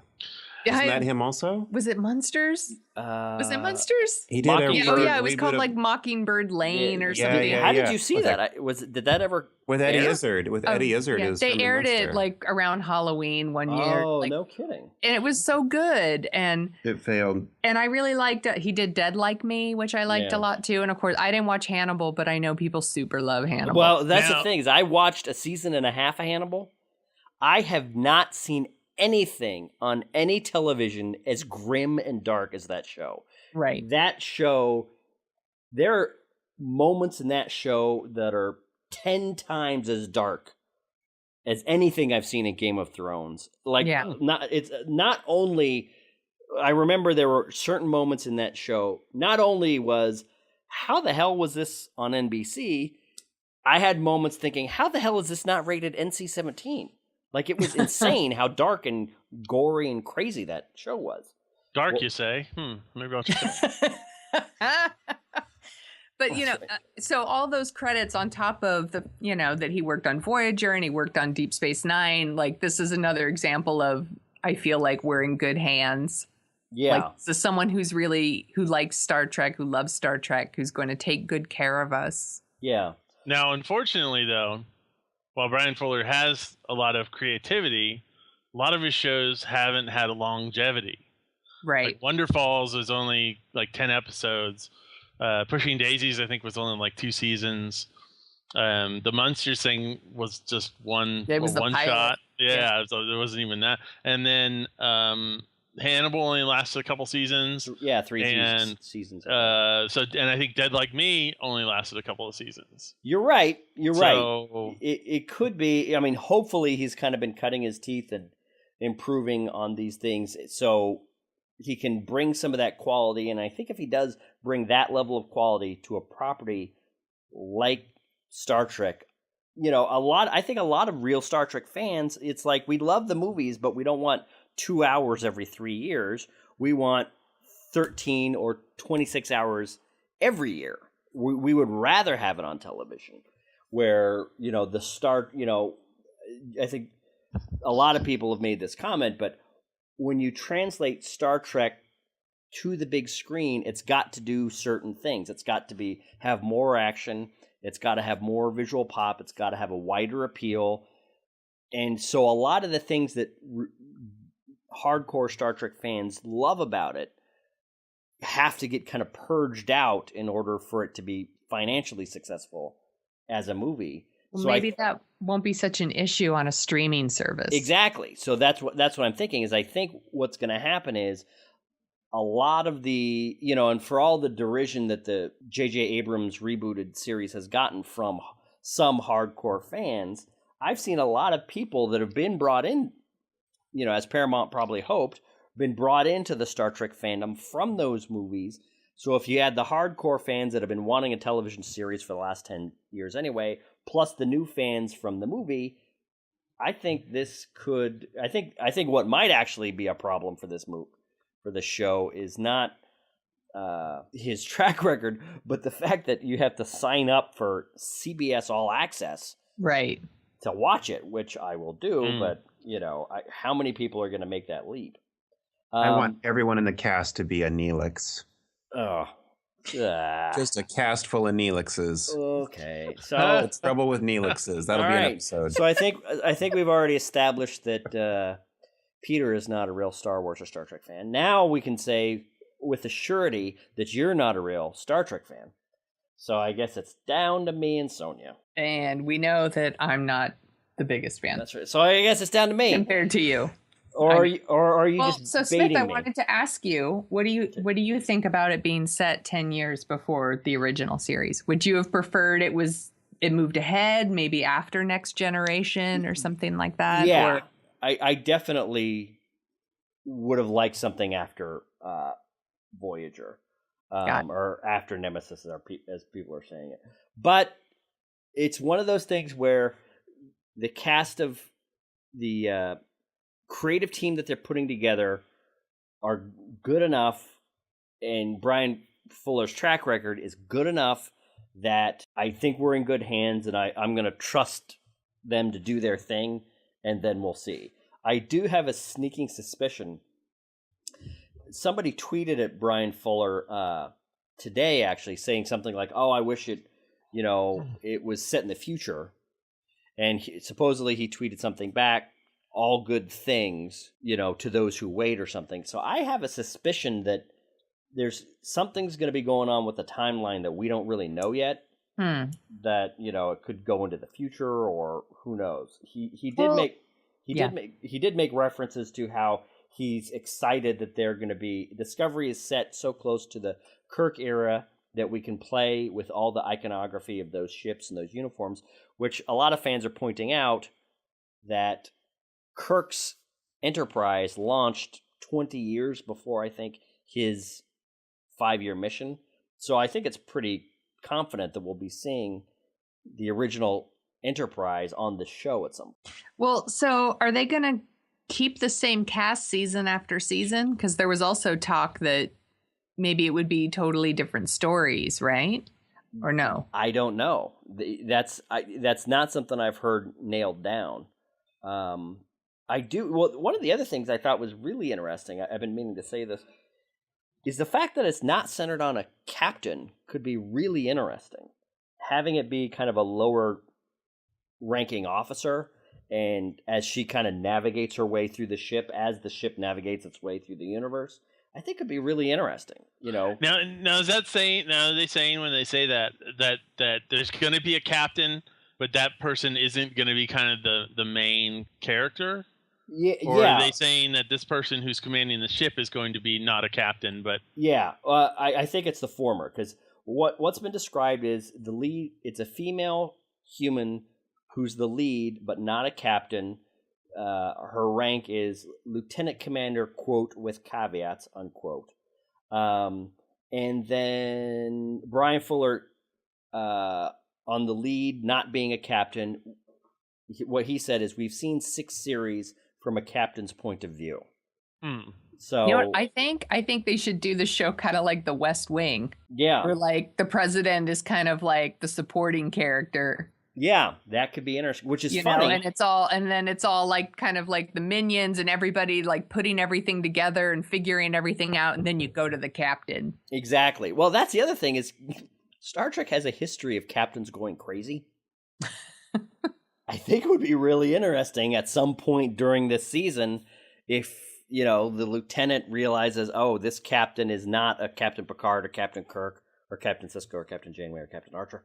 Isn't that him also? Was it Munsters? Was it Munsters? He did. It was called like Mockingbird Lane or something. How did you see that? Did that ever with Eddie Izzard? With Eddie Izzard, is they aired it like around Halloween one year. Oh, like, no kidding! And it was so good, and it failed. And I really liked it. He did Dead Like Me, which I liked a lot too. And of course, I didn't watch Hannibal, but I know people super love Hannibal. Well, that's the thing is, I watched a season and a half of Hannibal. I have not seen anything on any television as grim and dark as that show. Right. That show, there are moments in that show that are 10 times as dark as anything I've seen in Game of Thrones. Like, it's not only, I remember there were certain moments in that show, not only was, how the hell was this on NBC? I had moments thinking, how the hell is this not rated NC-17? Like, it was insane how dark and gory and crazy that show was. Dark, you say? Maybe I'll check it. But, so all those credits on top of the, that he worked on Voyager and he worked on Deep Space Nine, like, this is another example of, I feel like we're in good hands. Yeah. Like, so someone who likes Star Trek, who loves Star Trek, who's going to take good care of us. Yeah. Now, unfortunately, though, while Brian Fuller has a lot of creativity, a lot of his shows haven't had a longevity. Right. Like Wonderfalls was only like 10 episodes. Pushing Daisies, I think, was only like 2 seasons. The Munsters thing was just one shot. Yeah, so there wasn't even that. And then Hannibal only lasted a couple seasons. Yeah, 3 seasons. And I think Dead Like Me only lasted a couple of seasons. You're right. Right. It could be. I mean, hopefully he's kind of been cutting his teeth and improving on these things, so he can bring some of that quality. And I think if he does bring that level of quality to a property like Star Trek, I think a lot of real Star Trek fans, it's like, we love the movies, but we don't want 2 hours every 3 years. We want 13 or 26 hours every year. We would rather have it on television where, I think a lot of people have made this comment, but when you translate Star Trek to the big screen, it's got to do certain things. It's got to have more action. It's got to have more visual pop. It's got to have a wider appeal. And so a lot of the things that hardcore Star Trek fans love about it have to get kind of purged out in order for it to be financially successful as a movie. Well, so maybe that won't be such an issue on a streaming service. Exactly. So that's what I'm thinking is I think what's going to happen is a lot of the, and for all the derision that the J.J. Abrams rebooted series has gotten from some hardcore fans, I've seen a lot of people that have been brought in, as Paramount probably hoped, been brought into the Star Trek fandom from those movies. So if you had the hardcore fans that have been wanting a television series for the last 10 years anyway, plus the new fans from the movie, I think what might actually be a problem for this movie, for the show, is not his track record, but the fact that you have to sign up for CBS All Access, right, to watch it, which I will do. But how many people are going to make that leap? I want everyone in the cast to be a Neelix. Oh, just a cast full of Neelixes. Okay, so trouble with Neelixes. That'll be an episode. So I think we've already established that Peter is not a real Star Wars or Star Trek fan. Now we can say with a surety that you're not a real Star Trek fan. So I guess it's down to me and Sonia. And we know that I'm not the biggest fan. That's right. So I guess it's down to me compared to you. Or are you just so baiting Smith, I me? wanted to ask you, what do you think about it being set 10 years before the original series? Would you have preferred it moved ahead, maybe after Next Generation or something like that? Yeah, or... I definitely would have liked something after Voyager or after Nemesis, as people are saying it. But it's one of those things where the cast of creative team that they're putting together are good enough, and Brian Fuller's track record is good enough that I think we're in good hands, and I'm going to trust them to do their thing, and then we'll see. I do have a sneaking suspicion. Somebody tweeted at Brian Fuller today, actually, saying something like, "Oh, I wish it was set in the future." And supposedly he tweeted something back, "All good things, to those who wait," or something. So I have a suspicion that something's going to be going on with the timeline that we don't really know yet. That it could go into the future, or who knows. He did make references to how he's excited that they're going to be Discovery is set so close to the Kirk era that we can play with all the iconography of those ships and those uniforms, which a lot of fans are pointing out that Kirk's Enterprise launched 20 years before, I think, his 5-year mission. So I think it's pretty confident that we'll be seeing the original Enterprise on the show at some point. Well, so are they going to keep the same cast season after season? Because there was also talk that maybe it would be totally different stories, right? Or no? I don't know. That's not something I've heard nailed down. One of the other things I thought was really interesting, I've been meaning to say this, is the fact that it's not centered on a captain could be really interesting. Having it be kind of a lower ranking officer, and as she kind of navigates her way through the ship, as the ship navigates its way through the universe, I think it'd be really interesting. Now is that saying? Now are they saying when they say that there's going to be a captain, but that person isn't going to be kind of the main character? Yeah. Or are they saying that this person who's commanding the ship is going to be not a captain, but... Yeah, I think it's the former, because what's been described is the lead, it's a female human who's the lead, but not a captain. Her rank is lieutenant commander, quote, with caveats, unquote. And then Brian Fuller, on the lead, not being a captain, what he said is, we've seen 6 series from a captain's point of view. So what I think they should do the show kind of like The West Wing. Yeah. Where like the president is kind of like the supporting character. Yeah, that could be interesting, which is funny. And then it's all like kind of like the minions and everybody like putting everything together and figuring everything out, and then you go to the captain. Exactly. Well, that's the other thing is Star Trek has a history of captains going crazy. I think it would be really interesting at some point during this season if, the lieutenant realizes, oh, this captain is not a Captain Picard or Captain Kirk or Captain Sisko or Captain Janeway or Captain Archer,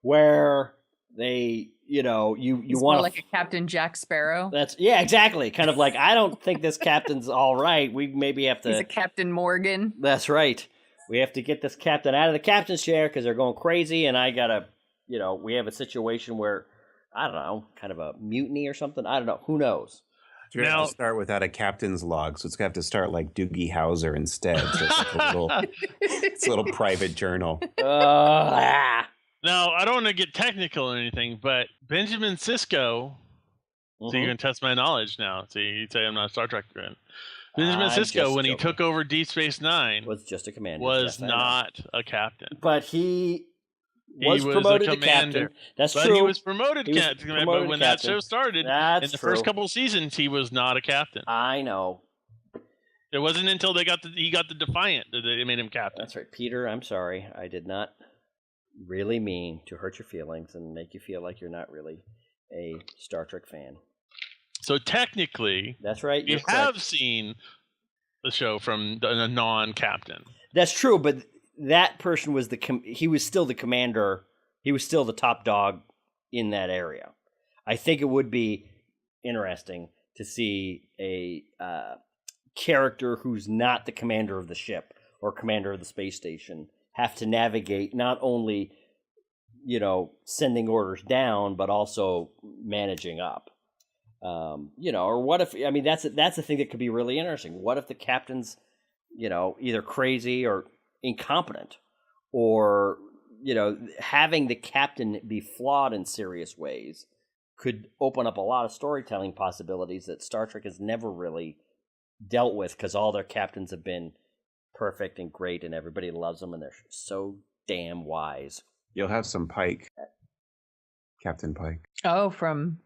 where they, you want like a Captain Jack Sparrow. Yeah, exactly. Kind of like, I don't think this captain's all right. We maybe have to. He's a Captain Morgan. That's right. We have to get this captain out of the captain's chair because they're going crazy, and I gotta, we have a situation where, I don't know, kind of a mutiny or something. I don't know. Who knows? You're going to start without a captain's log, so it's going to have to start like Doogie Howser instead. So it's a little private journal. Now, I don't want to get technical or anything, but Benjamin Sisko, so you can test my knowledge now. So you say I'm not a Star Trek fan. Benjamin Sisko, when he took over Deep Space Nine, was just a commander. Was not a captain. But he was promoted to captain. That's true. But he was promoted to captain. But when that show started, in the first couple of seasons, he was not a captain. I know. It wasn't until he got the Defiant that they made him captain. That's right. Peter, I'm sorry. I did not really mean to hurt your feelings and make you feel like you're not really a Star Trek fan. So technically, that's right. You have seen the show from a non-captain. That's true, but that person was he was still the commander. He was still the top dog in that area. I think it would be interesting to see a character who's not the commander of the ship or commander of the space station have to navigate not only, sending orders down, but also managing up. Or what if, that's the thing that could be really interesting. What if the captain's, either crazy or incompetent, or, having the captain be flawed in serious ways could open up a lot of storytelling possibilities that Star Trek has never really dealt with, because all their captains have been perfect and great and everybody loves them and they're so damn wise. You'll have some Pike. Captain Pike. Oh, from...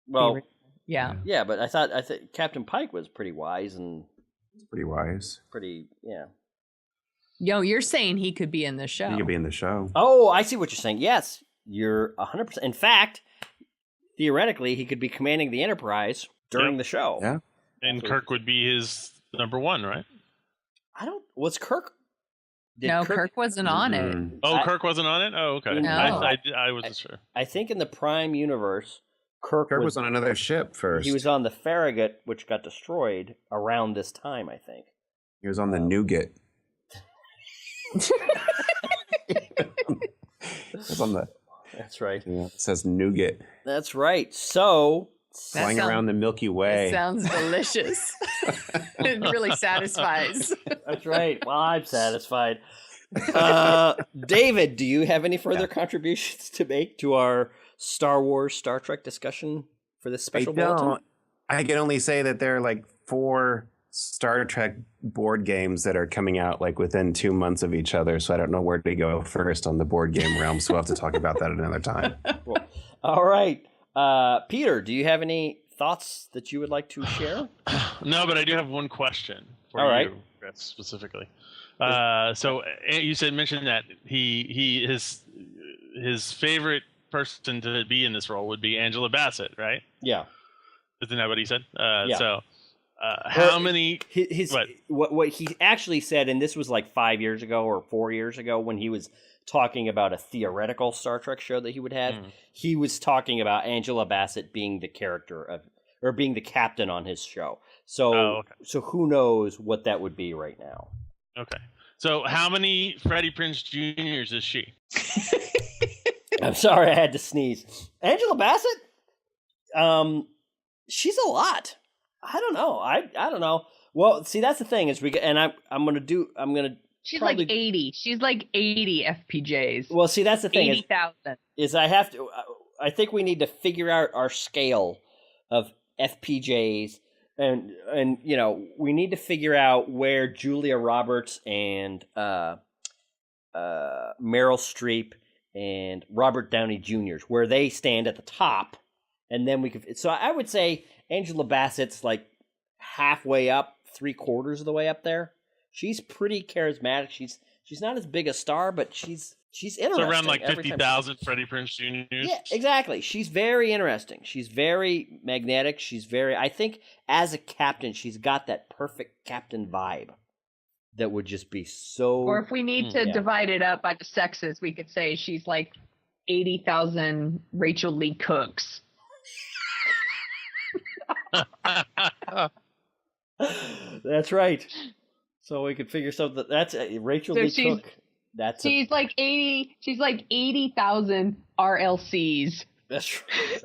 Well, yeah. Yeah, but I thought Captain Pike was pretty wise and... Pretty wise. Pretty, yeah. Yo, you're saying he could be in the show. He could be in the show. Oh, I see what you're saying. Yes, you're 100%. In fact, theoretically, he could be commanding the Enterprise during the show. Yeah. And Kirk would be his number one, right? Was Kirk? Kirk wasn't on it. Oh, Kirk wasn't on it? Oh, okay. No. I wasn't sure. I think in the Prime universe, Kirk was on another ship first. He was on the Farragut, which got destroyed around this time, I think. He was on the Nougat. It's on the... That's right. Yeah, it says Nougat. That's right. So... Flying around the Milky Way. It sounds delicious. It really satisfies. That's right. Well, I'm satisfied. David, do you have any further contributions to make to our Star Wars, Star Trek discussion for this special bulletin? I can only say that there are like 4 Star Trek board games that are coming out like within 2 months of each other, so I don't know where to go first on the board game realm, so we'll have to talk about that another time. Cool. All right. Peter, do you have any thoughts that you would like to share? No, but I do have one question for you specifically. So you mentioned that his favorite person to be in this role would be Angela Bassett, right? Yeah. Isn't that what he said? Yeah. So how many... What he actually said, and this was like 5 years ago or 4 years ago when he was talking about a theoretical Star Trek show that he would have, he was talking about Angela Bassett being the character of, or being the captain on his show. So, so who knows what that would be right now? Okay. So how many Freddie Prinze Juniors is she? I'm sorry, I had to sneeze. Angela Bassett? She's a lot. I don't know. I don't know. Well, see, that's the thing is I'm gonna. She's probably, like 80. She's like 80 FPJs. Well, see, that's the thing. 80,000. Is I have to. I think we need to figure out our scale of FPJs, and you know, we need to figure out where Julia Roberts and Meryl Streep and Robert Downey Jr. where they stand at the top, and then we could. So I would say Angela Bassett's like halfway up, 3/4 of the way up there. She's pretty charismatic. She's not as big a star, but she's interesting. So around like 50,000 Freddie Prinze Jr. Yeah, exactly. She's very interesting. She's very magnetic. I think as a captain, she's got that perfect captain vibe that would just be so... Or if we need to divide it up by the sexes, we could say she's like 80,000 Rachel Lee Cooks. That's right. So we could figure something. That's Rachel Lee Cook. She's like 80. She's like 80,000 RLCs. That's right.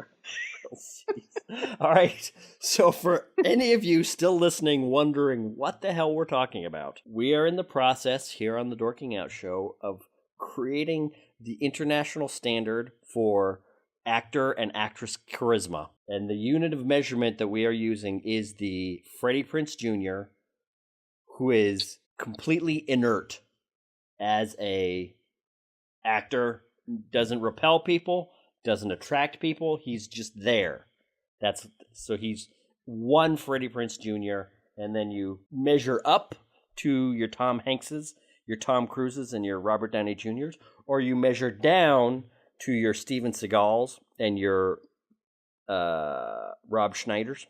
All right. So for any of you still listening, wondering what the hell we're talking about, we are in the process here on the Dorking Out Show of creating the international standard for actor and actress charisma, and the unit of measurement that we are using is the Freddie Prinze Jr., who is completely inert as a actor, doesn't repel people, doesn't attract people. He's just there. So he's one Freddie Prinze Jr., and then you measure up to your Tom Hankses, your Tom Cruises, and your Robert Downey Jr.'s, or you measure down to your Steven Seagals and your Rob Schneiders.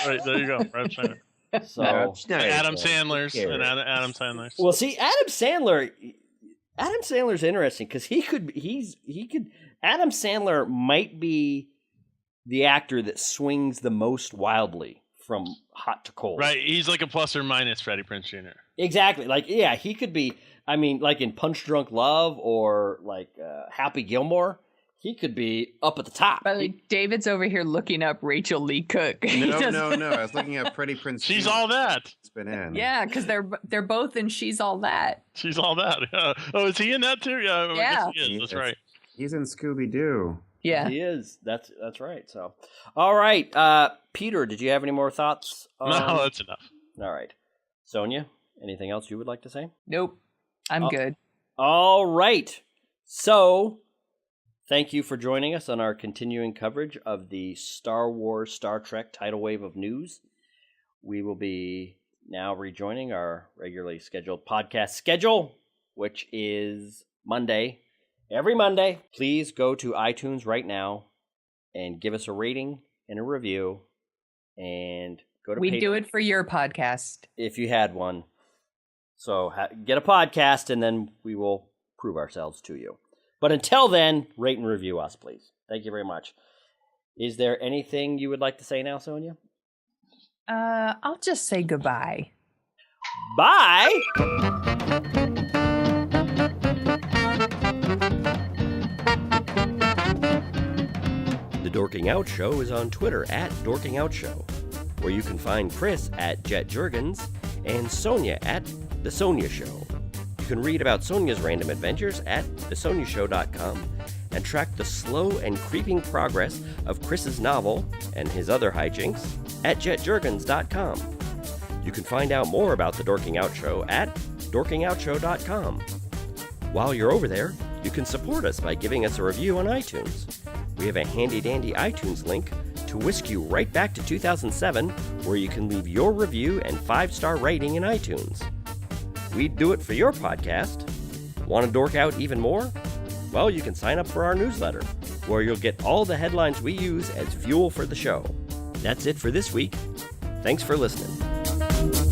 Right, there you go, Rob Schneider. So Adam Sandler's. Well, see, Adam Sandler's interesting because Adam Sandler might be the actor that swings the most wildly from hot to cold. Right, he's like a plus or minus Freddie Prinze Jr. Exactly. Like, yeah, he could be. I mean, like in Punch Drunk Love or like Happy Gilmore. He could be up at the top. But David's over here looking up Rachel Lee Cook. No. I was looking at Freddie Prinze. She's All That. It's been in. Yeah, because they're both in She's All That. She's All That. Yeah. Oh, is he in that too? Yeah. Yeah. Yes, that's right. He's in Scooby Doo. Yeah. He is. That's right. So, all right. Peter, did you have any more thoughts? No, that's enough. All right. Sonia, anything else you would like to say? Nope. I'm good. All right. So, thank you for joining us on our continuing coverage of the Star Wars, Star Trek tidal wave of news. We will be now rejoining our regularly scheduled podcast schedule, which is Monday. Every Monday. Please go to iTunes right now and give us a rating and a review. And go to We do it for your podcast. if you had one. So get a podcast, and then we will prove ourselves to you. But until then, rate and review us, please. Thank you very much. Is there anything you would like to say now, Sonia? I'll just say goodbye. Bye! The Dorking Out Show is on Twitter at Dorking Out Show, where you can find Chris at Jet Jurgens and Sonia at The Sonia Show. You can read about Sonia's random adventures at thesoniashow.com and track the slow and creeping progress of Chris's novel and his other hijinks at jetjurgens.com. You can find out more about The Dorking Out Show at dorkingoutshow.com. While you're over there, you can support us by giving us a review on iTunes. We have a handy-dandy iTunes link to whisk you right back to 2007, where you can leave your review and 5-star rating in iTunes. We'd do it for your podcast. Want to dork out even more? Well, you can sign up for our newsletter, where you'll get all the headlines we use as fuel for the show. That's it for this week. Thanks for listening.